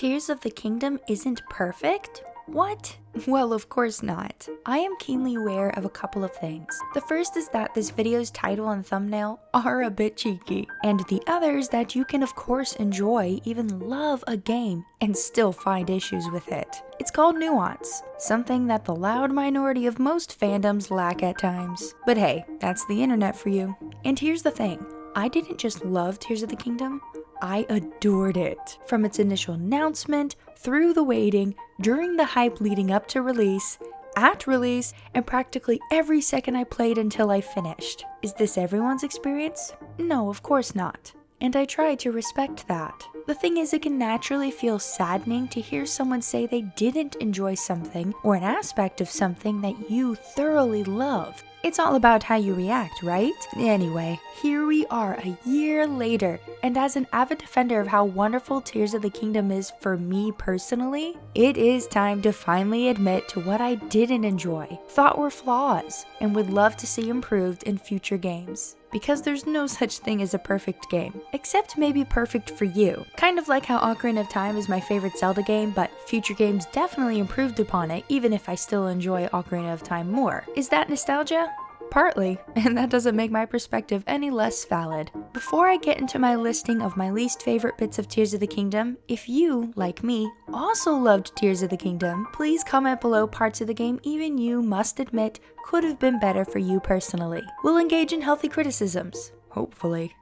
Tears of the Kingdom isn't perfect? What? Well, of course not. I am keenly aware of a couple of things. The first is that this video's title and thumbnail are a bit cheeky, and the other is that you can of course enjoy, even love a game, and still find issues with it. It's called nuance, something that the loud minority of most fandoms lack at times. But hey, that's the internet for you. And here's the thing, I didn't just love Tears of the Kingdom, I adored it. From its initial announcement, through the waiting, during the hype leading up to release, at release, and practically every second I played until I finished. Is this everyone's experience? No, of course not. And I try to respect that. The thing is, it can naturally feel saddening to hear someone say they didn't enjoy something or an aspect of something that you thoroughly love. It's all about how you react, right? Anyway, here we are a year later, and as an avid defender of how wonderful Tears of the Kingdom is for me personally, it is time to finally admit to what I didn't enjoy, thought were flaws, and would love to see improved in future games. Because there's no such thing as a perfect game, except maybe perfect for you. Kind of like how Ocarina of Time is my favorite Zelda game, but future games definitely improved upon it, even if I still enjoy Ocarina of Time more. Is that nostalgia? Partly, and that doesn't make my perspective any less valid. Before I get into my listing of my least favorite bits of Tears of the Kingdom, if you, like me, also loved Tears of the Kingdom, please comment below parts of the game even you must admit could have been better for you personally. We'll engage in healthy criticisms, hopefully.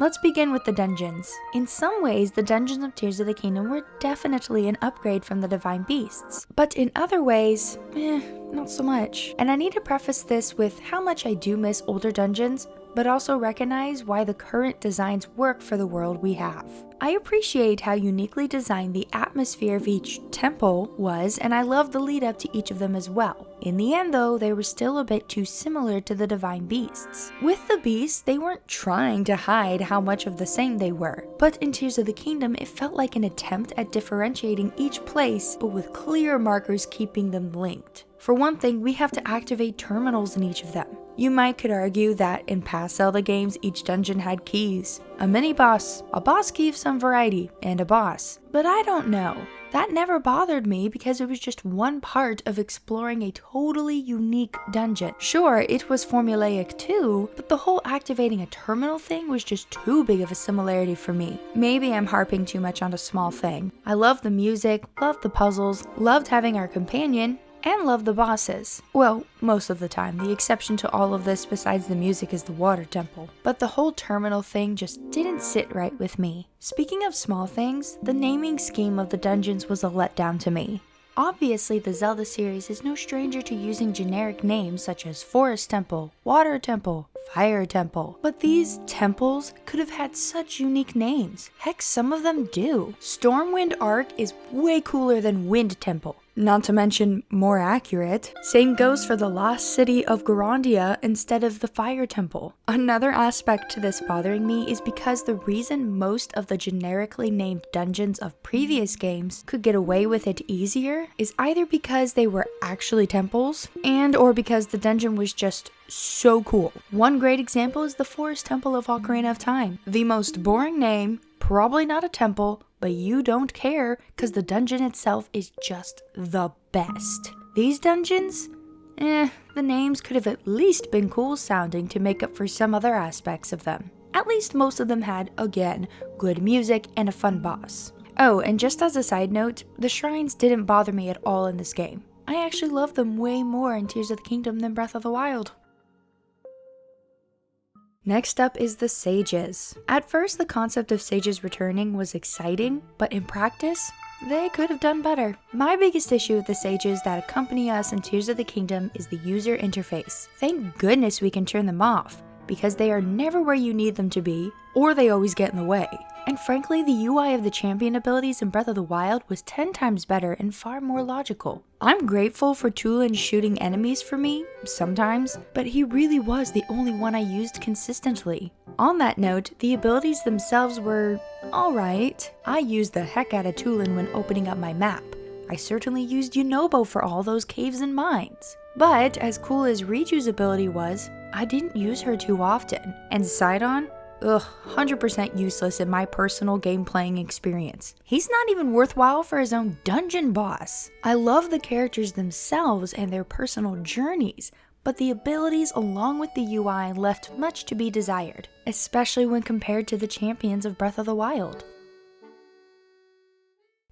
Let's begin with the dungeons. In some ways, the dungeons of Tears of the Kingdom were definitely an upgrade from the Divine Beasts, but in other ways, not so much. And I need to preface this with how much I do miss older dungeons, but also recognize why the current designs work for the world we have. I appreciate how uniquely designed the atmosphere of each temple was, and I love the lead up to each of them as well. In the end though, they were still a bit too similar to the Divine Beasts. With the beasts, they weren't trying to hide how much of the same they were, but in Tears of the Kingdom, it felt like an attempt at differentiating each place, but with clear markers keeping them linked. For one thing, we have to activate terminals in each of them. You could argue that in past Zelda games, each dungeon had keys. A mini-boss, a boss key of some variety, and a boss. But I don't know. That never bothered me because it was just one part of exploring a totally unique dungeon. Sure, it was formulaic too, but the whole activating a terminal thing was just too big of a similarity for me. Maybe I'm harping too much on a small thing. I loved the music, loved the puzzles, loved having our companion, and love the bosses. Well, most of the time. The exception to all of this besides the music is the water temple. But the whole terminal thing just didn't sit right with me. Speaking of small things, the naming scheme of the dungeons was a letdown to me. Obviously, the Zelda series is no stranger to using generic names such as Forest Temple, Water Temple, Fire Temple. But these temples could have had such unique names. Heck, some of them do. Stormwind Arc is way cooler than Wind Temple. Not to mention more accurate. Same goes for the lost city of Garandia instead of the Fire Temple. Another aspect to this bothering me is because the reason most of the generically named dungeons of previous games could get away with it easier is either because they were actually temples or because the dungeon was just so cool. One great example is the Forest Temple of Ocarina of Time. The most boring name, probably not a temple, but you don't care because the dungeon itself is just the best. These dungeons? The names could have at least been cool sounding to make up for some other aspects of them. At least most of them had, again, good music and a fun boss. Oh, and just as a side note, the shrines didn't bother me at all in this game. I actually love them way more in Tears of the Kingdom than Breath of the Wild. Next up is the sages. At first, the concept of sages returning was exciting, but in practice, they could have done better. My biggest issue with the sages that accompany us in Tears of the Kingdom is the user interface. Thank goodness we can turn them off, because they are never where you need them to be, or they always get in the way. And frankly, the UI of the champion abilities in Breath of the Wild was 10 times better and far more logical. I'm grateful for Tulin shooting enemies for me, sometimes, but he really was the only one I used consistently. On that note, the abilities themselves were alright. I used the heck out of Tulin when opening up my map. I certainly used Yunobo for all those caves and mines. But as cool as Riju's ability was, I didn't use her too often. And Sidon? 100% useless in my personal game playing experience. He's not even worthwhile for his own dungeon boss. I love the characters themselves and their personal journeys, but the abilities along with the UI left much to be desired, especially when compared to the champions of Breath of the Wild.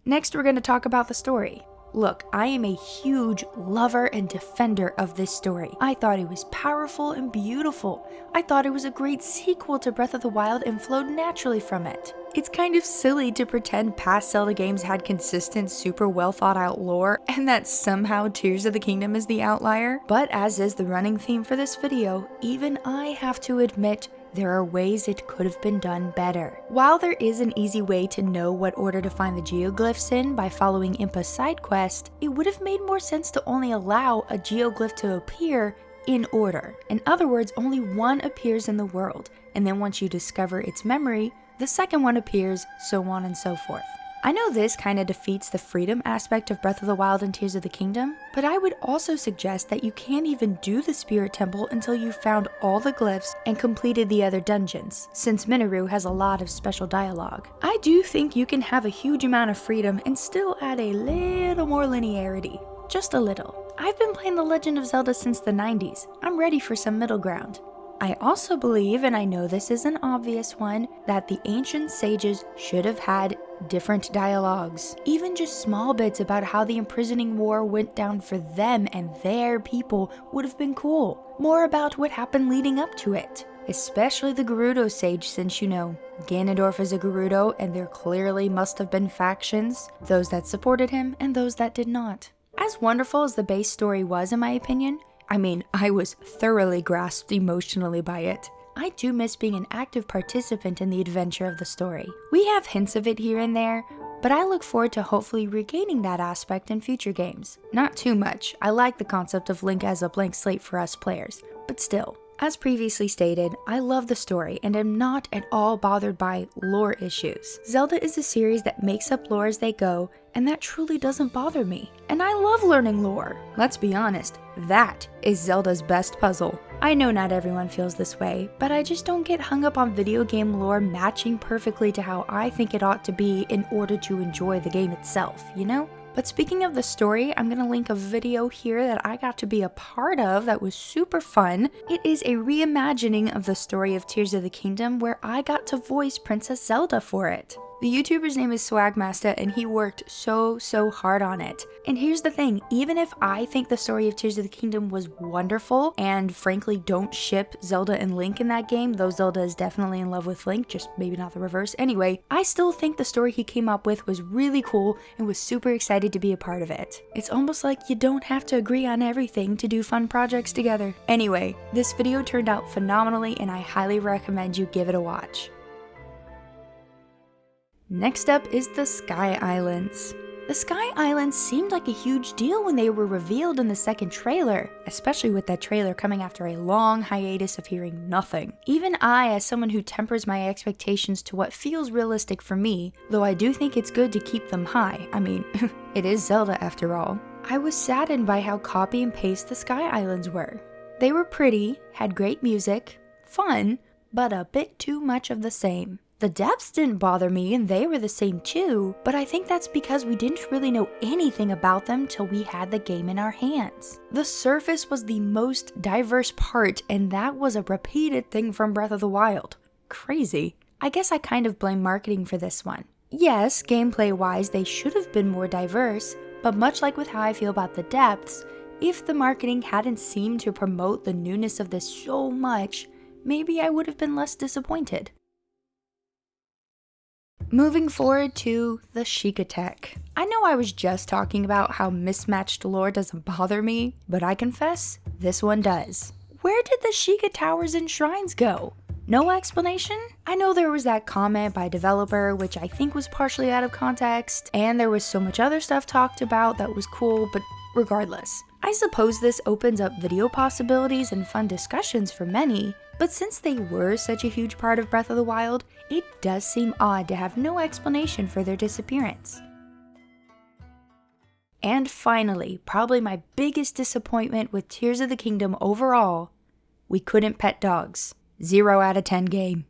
Next, we're going to talk about the story. Look, I am a huge lover and defender of this story. I thought it was powerful and beautiful. I thought it was a great sequel to Breath of the Wild and flowed naturally from it. It's kind of silly to pretend past Zelda games had consistent, super well thought out lore, and that somehow Tears of the Kingdom is the outlier. But as is the running theme for this video, even I have to admit there are ways it could have been done better. While there is an easy way to know what order to find the geoglyphs in by following Impa's side quest, it would have made more sense to only allow a geoglyph to appear in order. In other words, only one appears in the world, and then once you discover its memory, the second one appears, so on and so forth. I know this kinda defeats the freedom aspect of Breath of the Wild and Tears of the Kingdom, but I would also suggest that you can't even do the Spirit Temple until you've found all the glyphs and completed the other dungeons, since Minoru has a lot of special dialogue. I do think you can have a huge amount of freedom and still add a little more linearity. Just a little. I've been playing The Legend of Zelda since the 90s. I'm ready for some middle ground. I also believe, and I know this is an obvious one, that the ancient sages should have had different dialogues. Even just small bits about how the imprisoning war went down for them and their people would have been cool. More about what happened leading up to it. Especially the Gerudo sage, since you know, Ganondorf is a Gerudo and there clearly must have been factions, those that supported him and those that did not. As wonderful as the base story was in my opinion, I was thoroughly grasped emotionally by it. I do miss being an active participant in the adventure of the story. We have hints of it here and there, but I look forward to hopefully regaining that aspect in future games. Not too much, I like the concept of Link as a blank slate for us players, but still. As previously stated, I love the story and am not at all bothered by lore issues. Zelda is a series that makes up lore as they go, and that truly doesn't bother me. And I love learning lore. Let's be honest, that is Zelda's best puzzle. I know not everyone feels this way, but I just don't get hung up on video game lore matching perfectly to how I think it ought to be in order to enjoy the game itself, you know? But speaking of the story, I'm gonna link a video here that I got to be a part of that was super fun. It is a reimagining of the story of Tears of the Kingdom where I got to voice Princess Zelda for it. The YouTuber's name is Swagmaster and he worked so hard on it. And here's the thing, even if I think the story of Tears of the Kingdom was wonderful and frankly don't ship Zelda and Link in that game, though Zelda is definitely in love with Link, just maybe not the reverse. Anyway, I still think the story he came up with was really cool and was super excited to be a part of it. It's almost like you don't have to agree on everything to do fun projects together. Anyway, this video turned out phenomenally and I highly recommend you give it a watch. Next up is the Sky Islands. The Sky Islands seemed like a huge deal when they were revealed in the second trailer, especially with that trailer coming after a long hiatus of hearing nothing. Even I, as someone who tempers my expectations to what feels realistic for me, though I do think it's good to keep them high, it is Zelda after all, I was saddened by how copy and paste the Sky Islands were. They were pretty, had great music, fun, but a bit too much of the same. The depths didn't bother me and they were the same too, but I think that's because we didn't really know anything about them till we had the game in our hands. The surface was the most diverse part and that was a repeated thing from Breath of the Wild. Crazy. I guess I kind of blame marketing for this one. Yes, gameplay wise they should have been more diverse, but much like with how I feel about the depths, if the marketing hadn't seemed to promote the newness of this so much, maybe I would have been less disappointed. Moving forward to the Sheikah Tech. I know I was just talking about how mismatched lore doesn't bother me, but I confess, this one does. Where did the Sheikah towers and shrines go? No explanation? I know there was that comment by a developer, which I think was partially out of context, and there was so much other stuff talked about that was cool, but regardless. I suppose this opens up video possibilities and fun discussions for many, but since they were such a huge part of Breath of the Wild, it does seem odd to have no explanation for their disappearance. And finally, probably my biggest disappointment with Tears of the Kingdom overall, we couldn't pet dogs. 0 out of 10 game.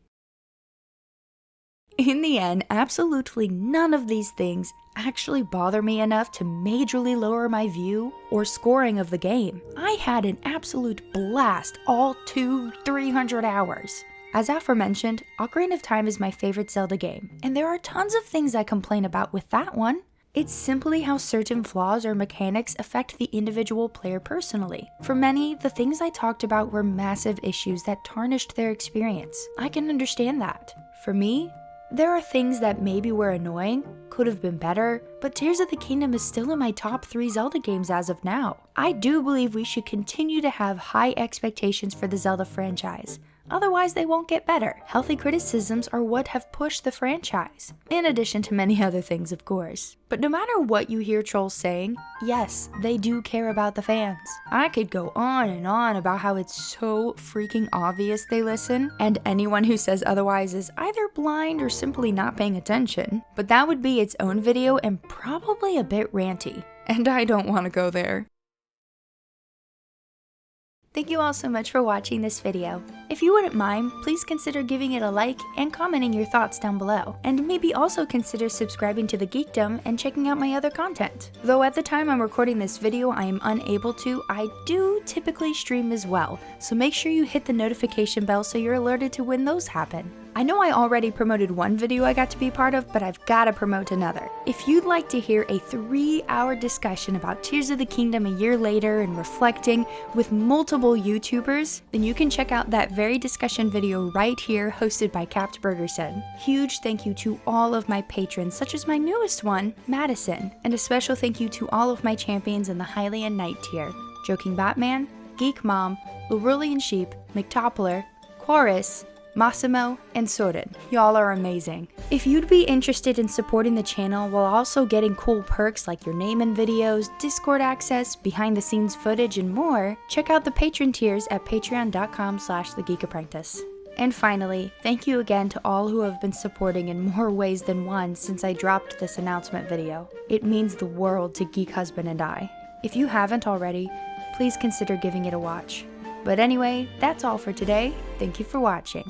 In the end, absolutely none of these things actually bother me enough to majorly lower my view or scoring of the game. I had an absolute blast all 300 hours. As aforementioned, Ocarina of Time is my favorite Zelda game, and there are tons of things I complain about with that one. It's simply how certain flaws or mechanics affect the individual player personally. For many, the things I talked about were massive issues that tarnished their experience. I can understand that. For me, there are things that maybe were annoying, could have been better, but Tears of the Kingdom is still in my top 3 Zelda games as of now. I do believe we should continue to have high expectations for the Zelda franchise. Otherwise, they won't get better. Healthy criticisms are what have pushed the franchise, in addition to many other things, of course. But no matter what you hear trolls saying, yes, they do care about the fans. I could go on and on about how it's so freaking obvious they listen, and anyone who says otherwise is either blind or simply not paying attention. But that would be its own video and probably a bit ranty, and I don't want to go there. Thank you all so much for watching this video. If you wouldn't mind, please consider giving it a like and commenting your thoughts down below. And maybe also consider subscribing to The Geekdom and checking out my other content. Though at the time I'm recording this video I am unable to, I do typically stream as well, so make sure you hit the notification bell so you're alerted to when those happen. I know I already promoted one video I got to be part of, but I've got to promote another. If you'd like to hear a 3-hour discussion about Tears of the Kingdom a year later and reflecting with multiple YouTubers, then you can check out that very discussion video right here hosted by Capt Burgerson. Huge thank you to all of my patrons, such as my newest one, Madison, and a special thank you to all of my champions in the Hylian Knight tier, Joking Batman, Geek Mom, Lorulian Sheep, McToppler, Quaris, Massimo, and Sören. Y'all are amazing. If you'd be interested in supporting the channel while also getting cool perks like your name in videos, Discord access, behind the scenes footage, and more, check out the patron tiers at patreon.com/TheGeekApprentice. And finally, thank you again to all who have been supporting in more ways than one since I dropped this announcement video. It means the world to Geek Husband and I. If you haven't already, please consider giving it a watch. But anyway, that's all for today. Thank you for watching.